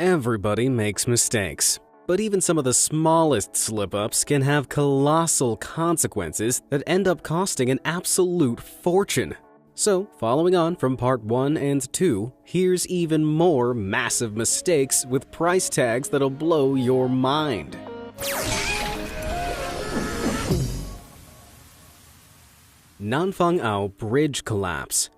Everybody makes mistakes, but even some of the smallest slip-ups can have colossal consequences that end up costing an absolute fortune. So, following on from part 1 and 2, here's even more massive mistakes with price tags that'll blow your mind. Nanfang Ao Bridge Collapse.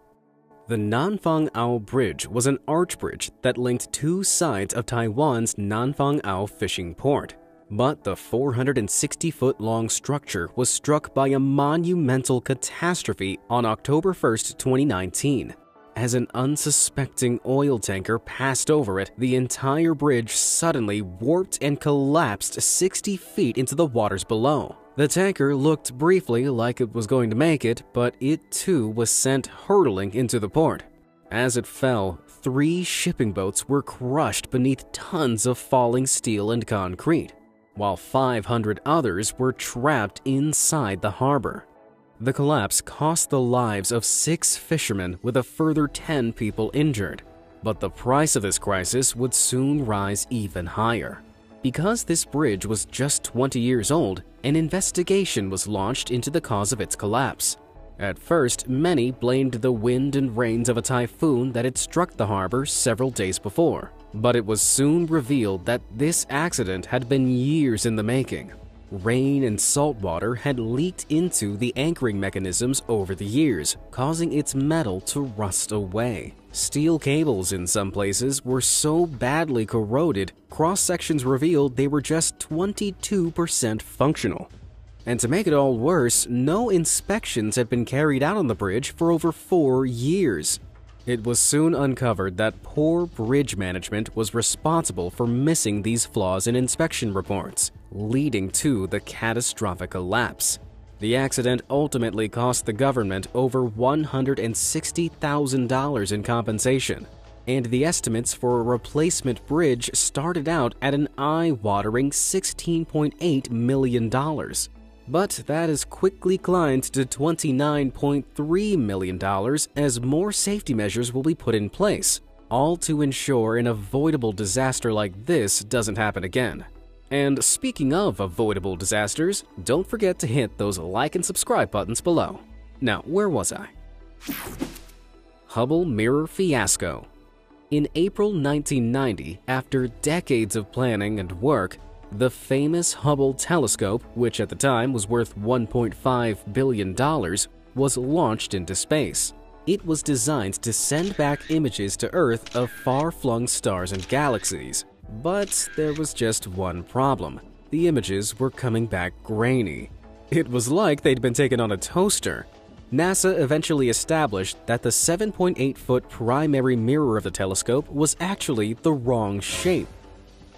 The Nanfang Ao Bridge was an arch bridge that linked two sides of Taiwan's Nanfang Ao fishing port. But the 460-foot-long structure was struck by a monumental catastrophe on October 1, 2019. As an unsuspecting oil tanker passed over it, the entire bridge suddenly warped and collapsed 60 feet into the waters below. The tanker looked briefly like it was going to make it, but it too was sent hurtling into the port. As it fell, 3 shipping boats were crushed beneath tons of falling steel and concrete, while 500 others were trapped inside the harbor. The collapse cost the lives of 6 fishermen with a further 10 people injured, but the price of this crisis would soon rise even higher. Because this bridge was just 20 years old, an investigation was launched into the cause of its collapse. At first, many blamed the wind and rains of a typhoon that had struck the harbor several days before. But it was soon revealed that this accident had been years in the making. Rain and salt water had leaked into the anchoring mechanisms over the years, causing its metal to rust away. Steel cables in some places were so badly corroded, cross-sections revealed they were just 22% functional. And to make it all worse, no inspections had been carried out on the bridge for over 4 years. It was soon uncovered that poor bridge management was responsible for missing these flaws in inspection reports, leading to the catastrophic collapse. The accident ultimately cost the government over $160,000 in compensation, and the estimates for a replacement bridge started out at an eye-watering $16.8 million. But that has quickly climbed to $29.3 million as more safety measures will be put in place, all to ensure an avoidable disaster like this doesn't happen again. And speaking of avoidable disasters, don't forget to hit those like and subscribe buttons below. Now, where was I? Hubble Mirror Fiasco. In April 1990, after decades of planning and work, the famous Hubble telescope, which at the time was worth $1.5 billion, was launched into space. It was designed to send back images to Earth of far-flung stars and galaxies. But there was just one problem. The images were coming back grainy. It was like they'd been taken on a toaster. NASA eventually established that the 7.8-foot primary mirror of the telescope was actually the wrong shape.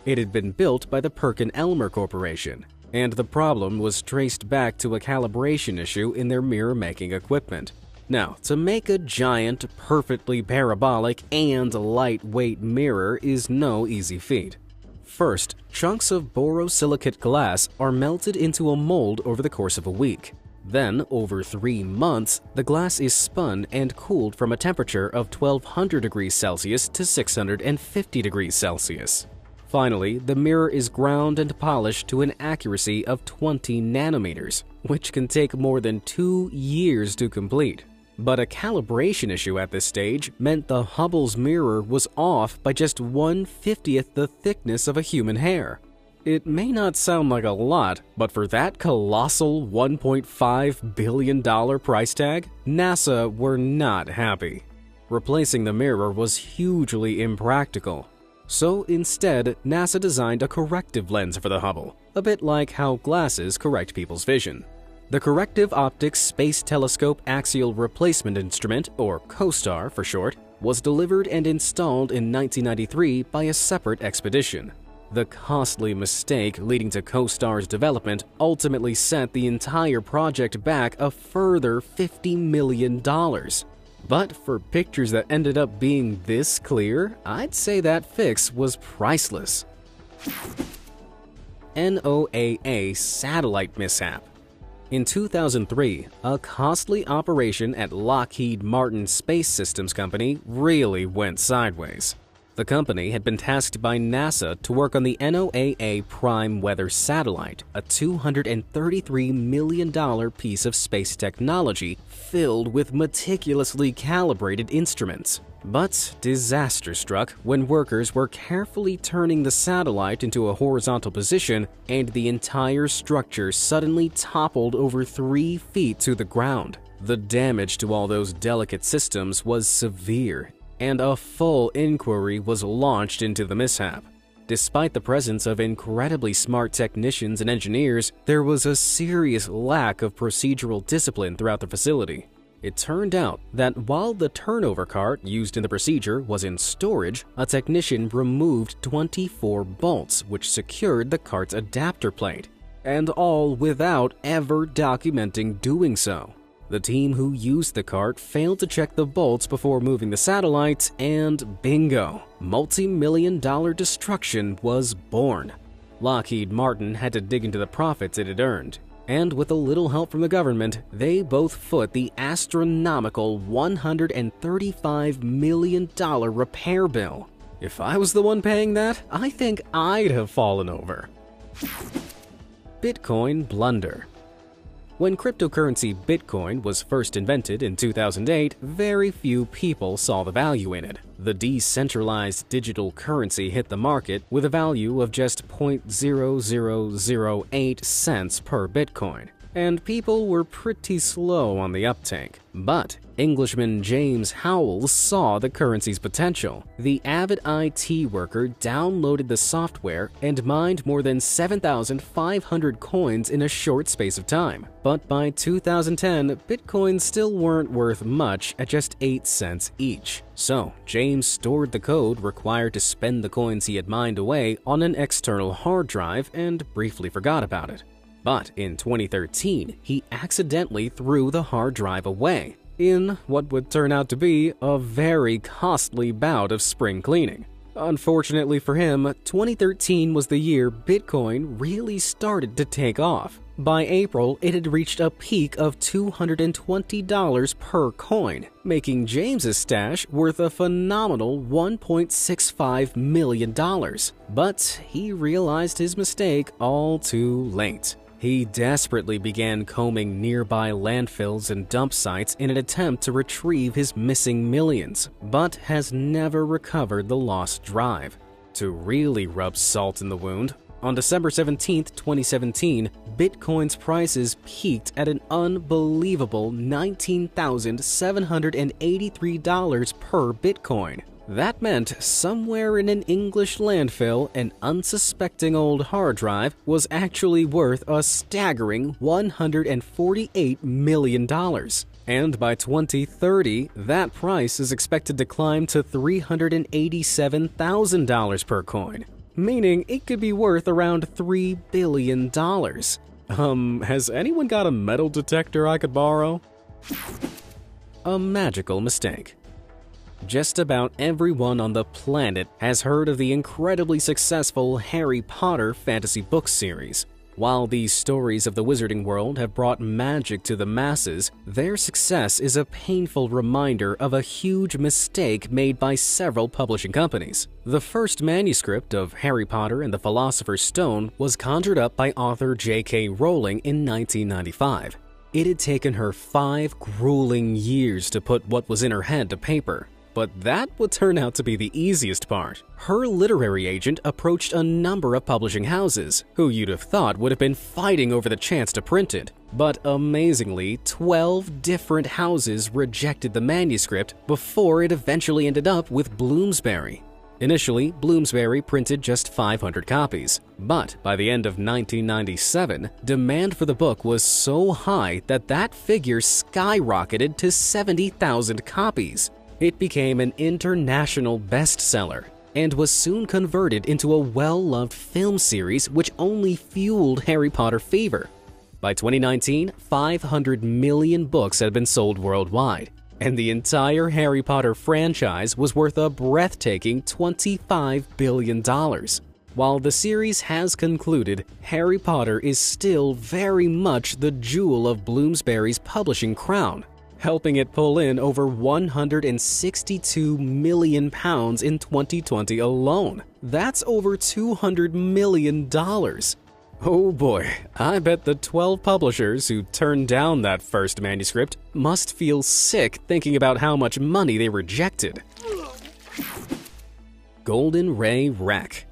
It had been built by the Perkin-Elmer Corporation, and the problem was traced back to a calibration issue in their mirror-making equipment. Now, to make a giant, perfectly parabolic and lightweight mirror is no easy feat. First, chunks of borosilicate glass are melted into a mold over the course of a week. Then, over 3 months, the glass is spun and cooled from a temperature of 1200 degrees Celsius to 650 degrees Celsius. Finally, the mirror is ground and polished to an accuracy of 20 nanometers, which can take more than 2 years to complete. But a calibration issue at this stage meant the Hubble's mirror was off by just 1/50th the thickness of a human hair. It may not sound like a lot, but for that colossal $1.5 billion price tag, NASA were not happy. Replacing the mirror was hugely impractical. So instead, NASA designed a corrective lens for the Hubble, a bit like how glasses correct people's vision. The Corrective Optics Space Telescope Axial Replacement Instrument, or COSTAR for short, was delivered and installed in 1993 by a separate expedition. The costly mistake leading to COSTAR's development ultimately set the entire project back a further $50 million. But for pictures that ended up being this clear, I'd say that fix was priceless. NOAA Satellite Mishap. In 2003, a costly operation at Lockheed Martin Space Systems Company really went sideways. The company had been tasked by NASA to work on the NOAA Prime Weather Satellite, a $233 million piece of space technology filled with meticulously calibrated instruments. But disaster struck when workers were carefully turning the satellite into a horizontal position and the entire structure suddenly toppled over 3 feet to the ground. The damage to all those delicate systems was severe, and a full inquiry was launched into the mishap. Despite the presence of incredibly smart technicians and engineers, there was a serious lack of procedural discipline throughout the facility. It turned out that while the turnover cart used in the procedure was in storage, a technician removed 24 bolts which secured the cart's adapter plate, and all without ever documenting doing so. The team who used the cart failed to check the bolts before moving the satellite, and bingo, multi-million-dollar destruction was born. Lockheed Martin had to dig into the profits it had earned, and with a little help from the government, they both foot the astronomical $135 million repair bill. If I was the one paying that, I think I'd have fallen over. Bitcoin blunder. When cryptocurrency Bitcoin was first invented in 2008, very few people saw the value in it. The decentralized digital currency hit the market with a value of just 0.0008 cents per Bitcoin, and people were pretty slow on the uptake. But Englishman James Howells saw the currency's potential. The avid IT worker downloaded the software and mined more than 7,500 coins in a short space of time. But by 2010, Bitcoins still weren't worth much at just 8 cents each. So James stored the code required to spend the coins he had mined away on an external hard drive and briefly forgot about it. But in 2013, he accidentally threw the hard drive away, in what would turn out to be a very costly bout of spring cleaning. Unfortunately for him, 2013 was the year Bitcoin really started to take off. By April, it had reached a peak of $220 per coin, making James's stash worth a phenomenal $1.65 million. But he realized his mistake all too late. He desperately began combing nearby landfills and dump sites in an attempt to retrieve his missing millions, but has never recovered the lost drive. To really rub salt in the wound, on December 17, 2017, Bitcoin's prices peaked at an unbelievable $19,783 per Bitcoin. That meant somewhere in an English landfill, an unsuspecting old hard drive was actually worth a staggering $148 million. And by 2030, that price is expected to climb to $387,000 per coin, meaning it could be worth around $3 billion. Has anyone got a metal detector I could borrow? A magical mistake. Just about everyone on the planet has heard of the incredibly successful Harry Potter fantasy book series. While these stories of the wizarding world have brought magic to the masses, their success is a painful reminder of a huge mistake made by several publishing companies. The first manuscript of Harry Potter and the Philosopher's Stone was conjured up by author J.K. Rowling in 1995. It had taken her 5 grueling years to put what was in her head to paper. But that would turn out to be the easiest part. Her literary agent approached a number of publishing houses, who you'd have thought would have been fighting over the chance to print it. But amazingly, 12 different houses rejected the manuscript before it eventually ended up with Bloomsbury. Initially, Bloomsbury printed just 500 copies, but by the end of 1997, demand for the book was so high that that figure skyrocketed to 70,000 copies. It became an international bestseller and was soon converted into a well-loved film series which only fueled Harry Potter fever. By 2019, 500 million books had been sold worldwide, and the entire Harry Potter franchise was worth a breathtaking $25 billion. While the series has concluded, Harry Potter is still very much the jewel of Bloomsbury's publishing crown. helping it pull in over 162 million pounds in 2020 alone. That's over $200 million. Oh boy, I bet the 12 publishers who turned down that first manuscript must feel sick thinking about how much money they rejected. Golden Ray wreck.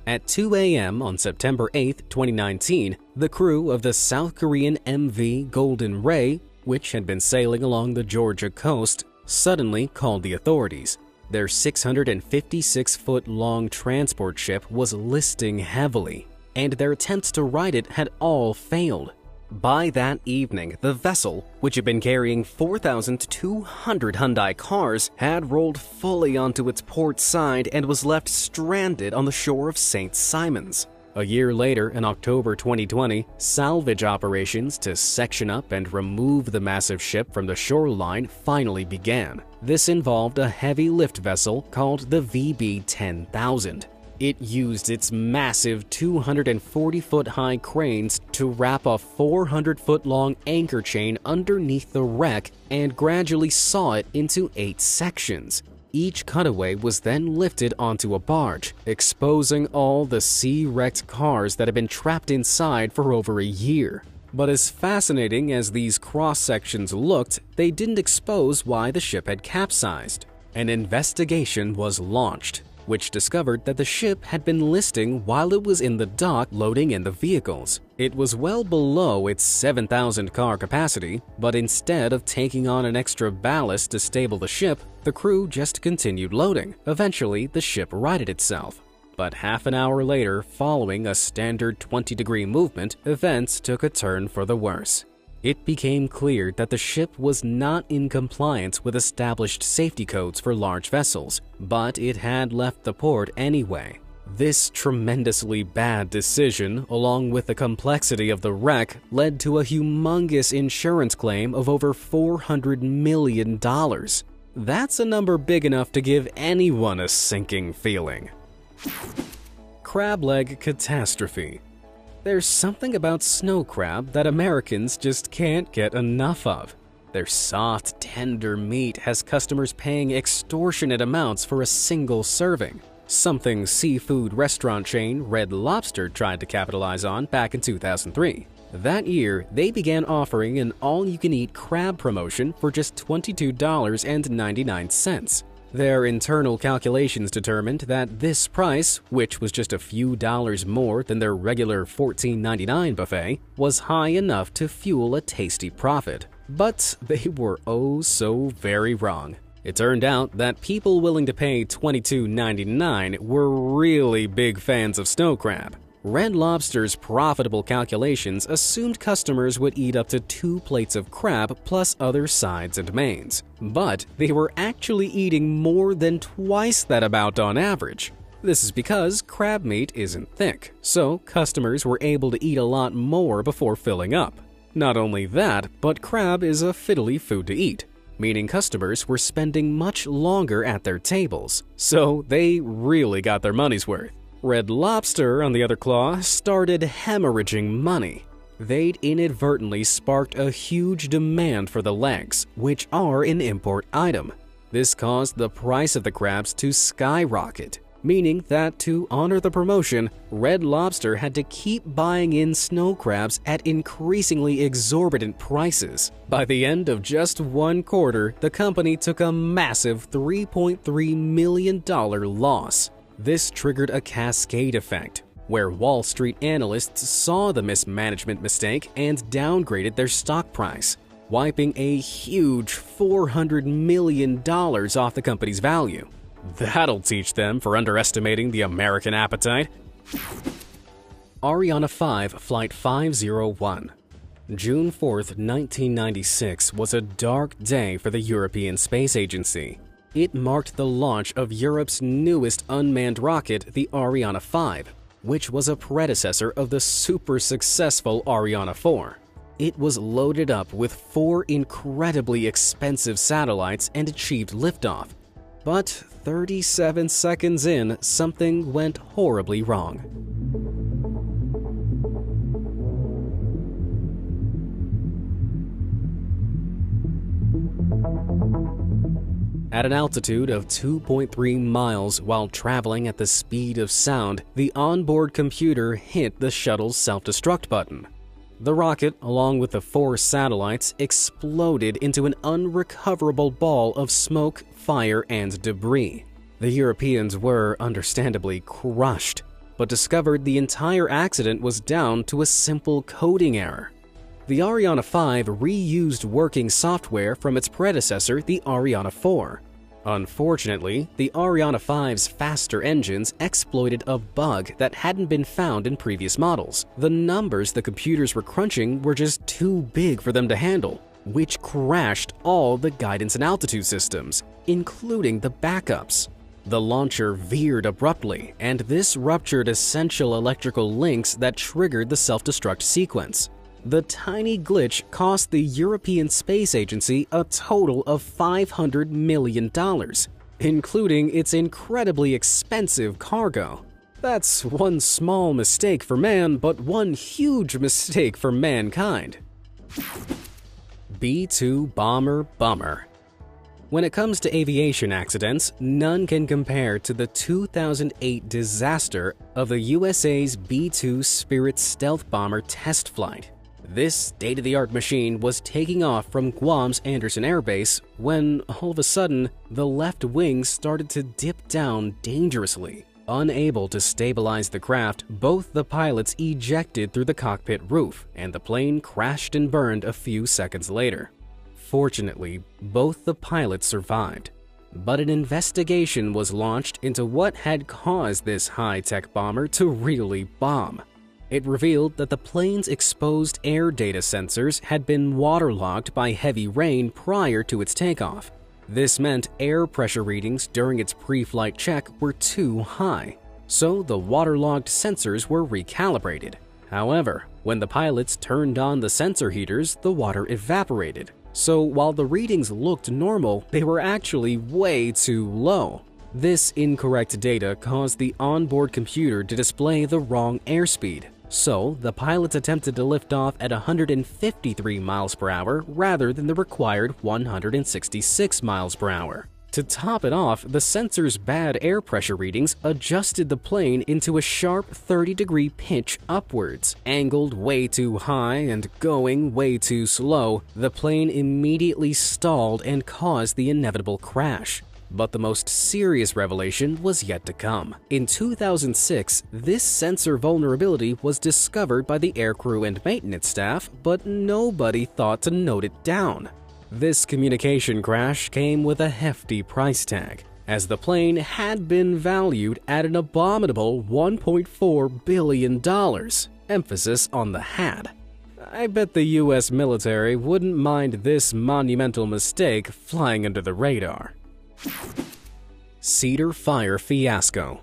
At 2 a.m. on September 8, 2019, the crew of the South Korean MV Golden Ray, which had been sailing along the Georgia coast, suddenly called the authorities. Their 656-foot-long transport ship was listing heavily, and their attempts to right it had all failed. By that evening, the vessel, which had been carrying 4,200 Hyundai cars, had rolled fully onto its port side and was left stranded on the shore of St. Simons. A year later, in October 2020, salvage operations to section up and remove the massive ship from the shoreline finally began. This involved a heavy lift vessel called the VB-10,000. It used its massive 240-foot-high cranes to wrap a 400-foot-long anchor chain underneath the wreck and gradually saw it into 8 sections. Each cutaway was then lifted onto a barge, exposing all the sea-wrecked cars that had been trapped inside for over a year. But as fascinating as these cross-sections looked, they didn't expose why the ship had capsized. An investigation was launched, which discovered that the ship had been listing while it was in the dock loading in the vehicles. It was well below its 7,000 car capacity, but instead of taking on an extra ballast to stable the ship, the crew just continued loading. Eventually, the ship righted itself. But half an hour later, following a standard 20-degree movement, events took a turn for the worse. It became clear that the ship was not in compliance with established safety codes for large vessels, but it had left the port anyway. This tremendously bad decision, along with the complexity of the wreck, led to a humongous insurance claim of over $400 million. That's a number big enough to give anyone a sinking feeling. Crab leg catastrophe. There's something about snow crab that Americans just can't get enough of. Their soft, tender meat has customers paying extortionate amounts for a single serving, something seafood restaurant chain Red Lobster tried to capitalize on back in 2003. That year, they began offering an all-you-can-eat crab promotion for just $22.99. Their internal calculations determined that this price, which was just a few dollars more than their regular $14.99 buffet, was high enough to fuel a tasty profit. But they were oh so very wrong. It turned out that people willing to pay $22.99 were really big fans of snow crab. Red Lobster's profitable calculations assumed customers would eat up to 2 plates of crab plus other sides and mains. But they were actually eating more than twice that amount on average. This is because crab meat isn't thick, so customers were able to eat a lot more before filling up. Not only that, but crab is a fiddly food to eat, meaning customers were spending much longer at their tables, so they really got their money's worth. Red Lobster, on the other claw, started hemorrhaging money. They'd inadvertently sparked a huge demand for the legs, which are an import item. This caused the price of the crabs to skyrocket, meaning that to honor the promotion, Red Lobster had to keep buying in snow crabs at increasingly exorbitant prices. By the end of just 1 quarter, the company took a massive $3.3 million loss. This triggered a cascade effect, where Wall Street analysts saw the mismanagement mistake and downgraded their stock price, wiping a huge $400 million off the company's value. That'll teach them for underestimating the American appetite. Ariane 5 Flight 501. June 4th, 1996 was a dark day for the European Space Agency. It marked the launch of Europe's newest unmanned rocket, the Ariane 5, which was a predecessor of the super successful Ariane 4. It was loaded up with 4 incredibly expensive satellites and achieved liftoff. But 37 seconds in, something went horribly wrong. At an altitude of 2.3 miles while traveling at the speed of sound, the onboard computer hit the shuttle's self-destruct button. The rocket, along with the 4 satellites, exploded into an unrecoverable ball of smoke, fire, and debris. The Europeans were, understandably, crushed, but discovered the entire accident was down to a simple coding error. The Ariane 5 reused working software from its predecessor, the Ariane 4. Unfortunately, the Ariane 5's faster engines exploited a bug that hadn't been found in previous models. The numbers the computers were crunching were just too big for them to handle, which crashed all the guidance and altitude systems, including the backups. The launcher veered abruptly, and this ruptured essential electrical links that triggered the self-destruct sequence. The tiny glitch cost the European Space Agency a total of $500 million, including its incredibly expensive cargo. That's one small mistake for man, but one huge mistake for mankind. B-2 bomber bummer. When it comes to aviation accidents, none can compare to the 2008 disaster of the USA's B-2 Spirit stealth bomber test flight. This state-of-the-art machine was taking off from Guam's Andersen Air Base when, all of a sudden, the left wing started to dip down dangerously. Unable to stabilize the craft, both the pilots ejected through the cockpit roof, and the plane crashed and burned a few seconds later. Fortunately, both the pilots survived, but an investigation was launched into what had caused this high-tech bomber to really bomb. It revealed that the plane's exposed air data sensors had been waterlogged by heavy rain prior to its takeoff. This meant air pressure readings during its pre-flight check were too high, so the waterlogged sensors were recalibrated. However, when the pilots turned on the sensor heaters, the water evaporated. So while the readings looked normal, they were actually way too low. This incorrect data caused the onboard computer to display the wrong airspeed. So, the pilots attempted to lift off at 153 miles per hour rather than the required 166 miles per hour. To top it off, the sensor's bad air pressure readings adjusted the plane into a sharp 30-degree pitch upwards. Angled way too high and going way too slow, the plane immediately stalled and caused the inevitable crash. But the most serious revelation was yet to come. In 2006, this sensor vulnerability was discovered by the aircrew and maintenance staff, but nobody thought to note it down. This communication crash came with a hefty price tag, as the plane had been valued at an abominable $1.4 billion. Emphasis on the had. I bet the US military wouldn't mind this monumental mistake flying under the radar. Cedar Fire fiasco.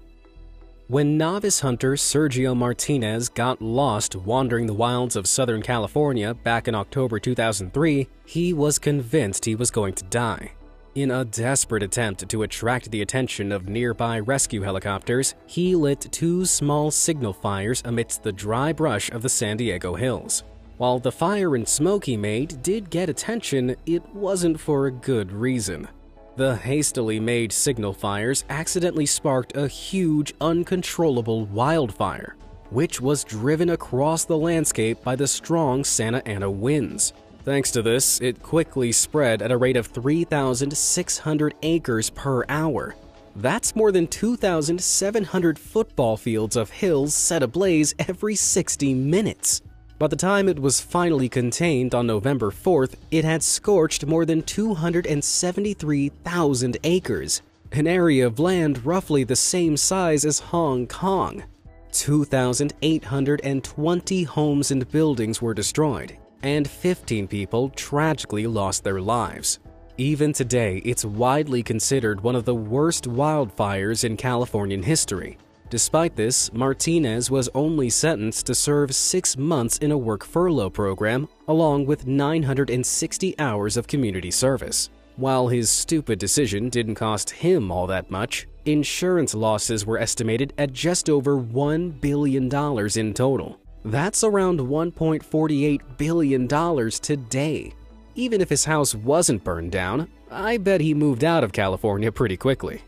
When novice hunter Sergio Martinez got lost wandering the wilds of Southern California back in October 2003, he was convinced he was going to die. In a desperate attempt to attract the attention of nearby rescue helicopters, he lit 2 small signal fires amidst the dry brush of the San Diego hills. While the fire and smoke he made did get attention, it wasn't for a good reason. The hastily made signal fires accidentally sparked a huge, uncontrollable wildfire, which was driven across the landscape by the strong Santa Ana winds. Thanks to this, it quickly spread at a rate of 3,600 acres per hour. That's more than 2,700 football fields of hills set ablaze every 60 minutes. By the time it was finally contained on November 4th, it had scorched more than 273,000 acres, an area of land roughly the same size as Hong Kong. 2,820 homes and buildings were destroyed, and 15 people tragically lost their lives. Even today, it's widely considered one of the worst wildfires in Californian history. Despite this, Martinez was only sentenced to serve 6 months in a work furlough program, along with 960 hours of community service. While his stupid decision didn't cost him all that much, insurance losses were estimated at just over $1 billion in total. That's around $1.48 billion today. Even if his house wasn't burned down, I bet he moved out of California pretty quickly.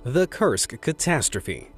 The Kursk Catastrophe.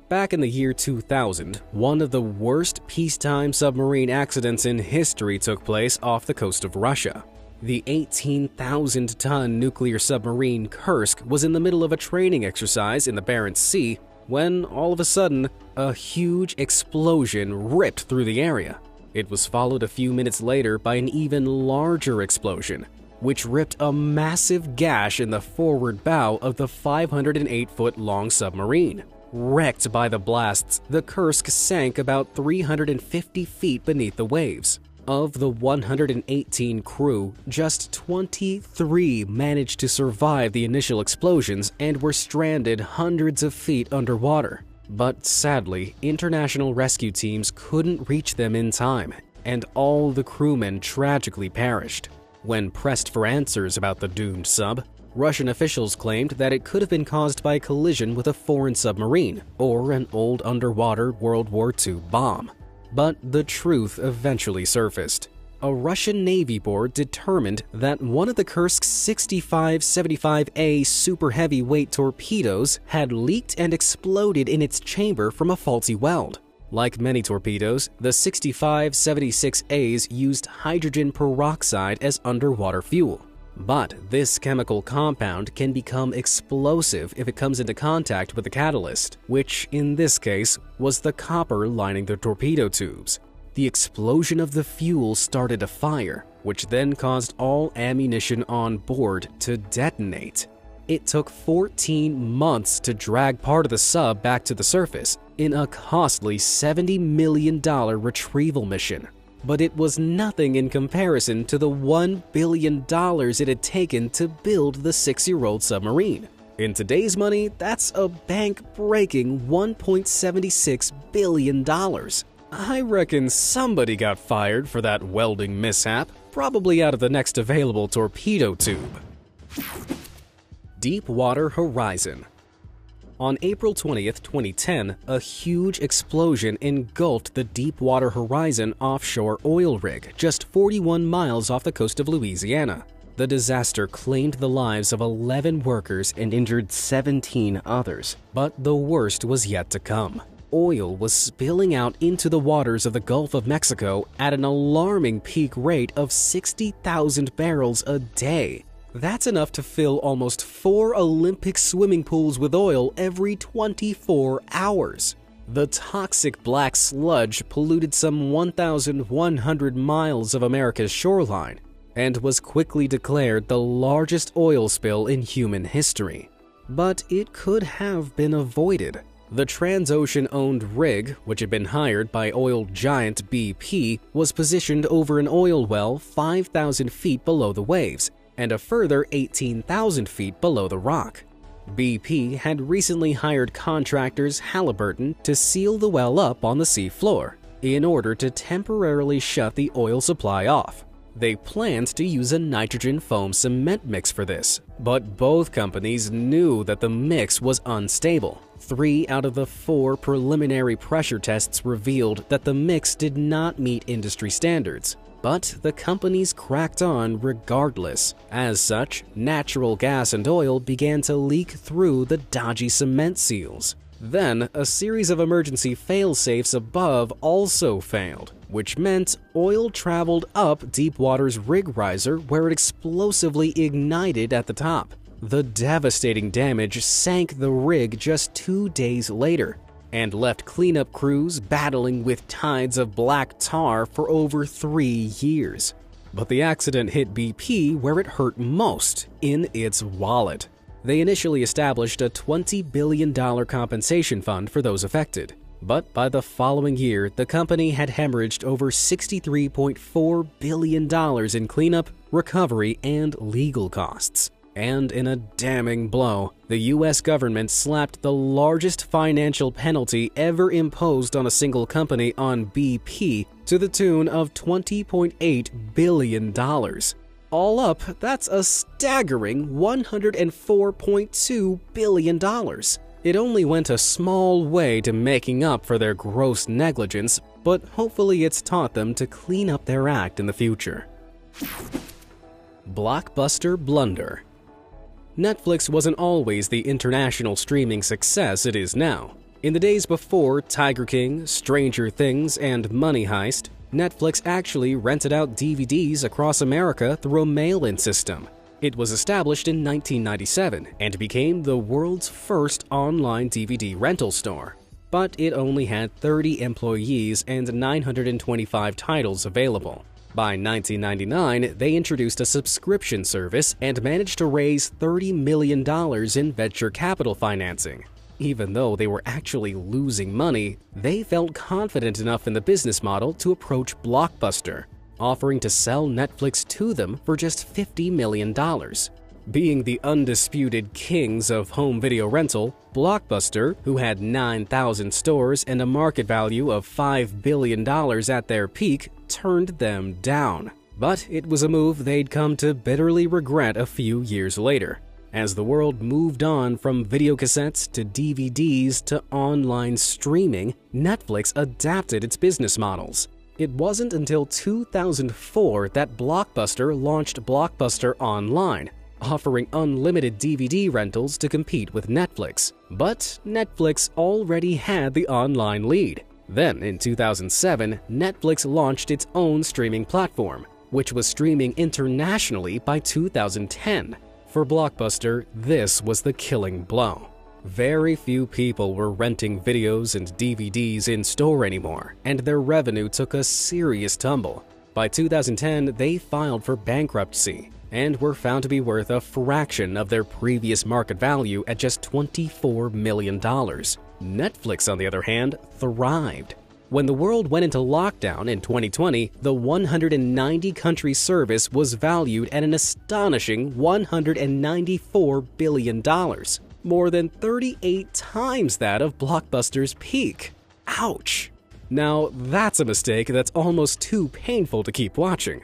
Back in the year 2000, one of the worst peacetime submarine accidents in history took place off the coast of Russia. The 18,000-ton nuclear submarine Kursk was in the middle of a training exercise in the Barents Sea when, all of a sudden, a huge explosion ripped through the area. It was followed a few minutes later by an even larger explosion, which ripped a massive gash in the forward bow of the 508-foot-long submarine. Wrecked by the blasts, the Kursk sank about 350 feet beneath the waves. Of the 118 crew, just 23 managed to survive the initial explosions and were stranded hundreds of feet underwater. But sadly, international rescue teams couldn't reach them in time, and all the crewmen tragically perished. When pressed for answers about the doomed sub, Russian officials claimed that it could have been caused by a collision with a foreign submarine or an old underwater World War II bomb. But the truth eventually surfaced. A Russian Navy board determined that one of the Kursk's 65-75A super heavyweight torpedoes had leaked and exploded in its chamber from a faulty weld. Like many torpedoes, the 65-76As used hydrogen peroxide as underwater fuel. But this chemical compound can become explosive if it comes into contact with the catalyst, which in this case was the copper lining the torpedo tubes. The explosion of the fuel started a fire, which then caused all ammunition on board to detonate. It took 14 months to drag part of the sub back to the surface in a costly $70 million retrieval mission. But it was nothing in comparison to the $1 billion it had taken to build the 6-year-old submarine. In today's money, that's a bank-breaking $1.76 billion. I reckon somebody got fired for that welding mishap, probably out of the next available torpedo tube. Deepwater Horizon. On April 20th, 2010, a huge explosion engulfed the Deepwater Horizon offshore oil rig just 41 miles off the coast of Louisiana. The disaster claimed the lives of 11 workers and injured 17 others, but the worst was yet to come. Oil was spilling out into the waters of the Gulf of Mexico at an alarming peak rate of 60,000 barrels a day. That's enough to fill almost 4 Olympic swimming pools with oil every 24 hours. The toxic black sludge polluted some 1,100 miles of America's shoreline and was quickly declared the largest oil spill in human history. But it could have been avoided. The Transocean-owned rig, which had been hired by oil giant BP, was positioned over an oil well 5,000 feet below the waves, and a further 18,000 feet below the rock. BP had recently hired contractors Halliburton to seal the well up on the sea floor in order to temporarily shut the oil supply off. They planned to use a nitrogen foam cement mix for this, but both companies knew that the mix was unstable. 3 out of the 4 preliminary pressure tests revealed that the mix did not meet industry standards. But the companies cracked on regardless. As such, natural gas and oil began to leak through the dodgy cement seals. Then, a series of emergency fail-safes above also failed, which meant oil traveled up Deepwater's rig riser where it explosively ignited at the top. The devastating damage sank the rig just 2 days later, and left cleanup crews battling with tides of black tar for over 3 years. But the accident hit BP where it hurt most, in its wallet. They initially established a $20 billion compensation fund for those affected. But by the following year, the company had hemorrhaged over $63.4 billion in cleanup, recovery, and legal costs. And in a damning blow, the US government slapped the largest financial penalty ever imposed on a single company on BP to the tune of $20.8 billion. All up, that's a staggering $104.2 billion. It only went a small way to making up for their gross negligence, but hopefully it's taught them to clean up their act in the future. Blockbuster blunder. Netflix wasn't always the international streaming success it is now. In the days before Tiger King, Stranger Things, and Money Heist, Netflix actually rented out DVDs across America through a mail-in system. It was established in 1997 and became the world's first online DVD rental store. But it only had 30 employees and 925 titles available. By 1999, they introduced a subscription service and managed to raise $30 million in venture capital financing. Even though they were actually losing money, they felt confident enough in the business model to approach Blockbuster, offering to sell Netflix to them for just $50 million. Being the undisputed kings of home video rental, Blockbuster, who had 9,000 stores and a market value of $5 billion at their peak, turned them down. But it was a move they'd come to bitterly regret a few years later. As the world moved on from videocassettes to DVDs to online streaming, Netflix adapted its business models. It wasn't until 2004 that Blockbuster launched Blockbuster Online, offering unlimited DVD rentals to compete with Netflix. But Netflix already had the online lead. Then, in 2007, Netflix launched its own streaming platform, which was streaming internationally by 2010. For Blockbuster, this was the killing blow. Very few people were renting videos and DVDs in-store anymore, and their revenue took a serious tumble. By 2010, they filed for bankruptcy and were found to be worth a fraction of their previous market value at just $24 million. Netflix, on the other hand, thrived. When the world went into lockdown in 2020, the 190-country service was valued at an astonishing $194 billion, more than 38 times that of Blockbuster's peak. Ouch! Now, that's a mistake that's almost too painful to keep watching.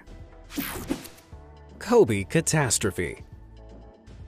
Kobe catastrophe.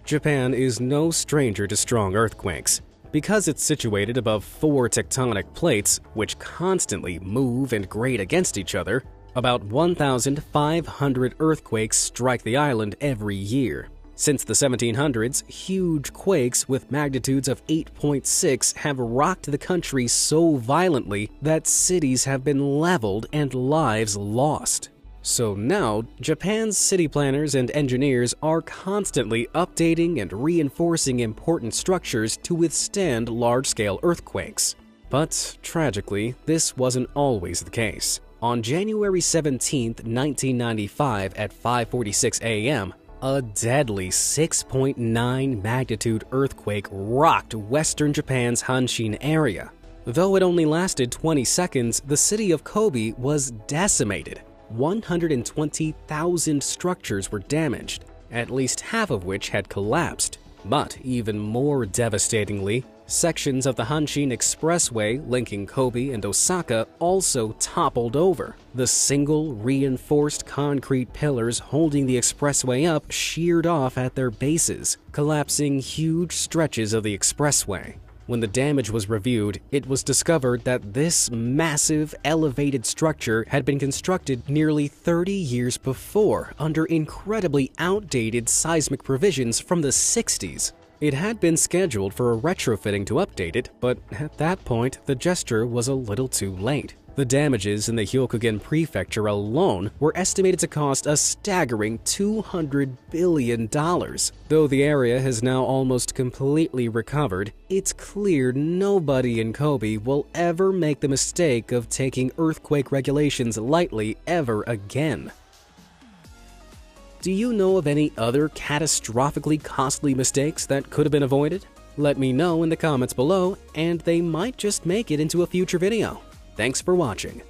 Japan is no stranger to strong earthquakes. Because it's situated above 4 tectonic plates, which constantly move and grate against each other, about 1,500 earthquakes strike the island every year. Since the 1700s, huge quakes with magnitudes of 8.6 have rocked the country so violently that cities have been leveled and lives lost. So now, Japan's city planners and engineers are constantly updating and reinforcing important structures to withstand large-scale earthquakes. But, tragically, this wasn't always the case. On January 17, 1995 at 5:46 a.m., a deadly 6.9 magnitude earthquake rocked western Japan's Hanshin area. Though it only lasted 20 seconds, the city of Kobe was decimated. 120,000 structures were damaged, at least half of which had collapsed. But even more devastatingly, sections of the Hanshin Expressway linking Kobe and Osaka also toppled over. The single reinforced concrete pillars holding the expressway up sheared off at their bases, collapsing huge stretches of the expressway. When the damage was reviewed, it was discovered that this massive, elevated structure had been constructed nearly 30 years before under incredibly outdated seismic provisions from the 60s. It had been scheduled for a retrofitting to update it, but at that point, the gesture was a little too late. The damages in the Hyokugen Prefecture alone were estimated to cost a staggering $200 billion. Though the area has now almost completely recovered, it's clear nobody in Kobe will ever make the mistake of taking earthquake regulations lightly ever again. Do you know of any other catastrophically costly mistakes that could have been avoided? Let me know in the comments below, and they might just make it into a future video. Thanks for watching.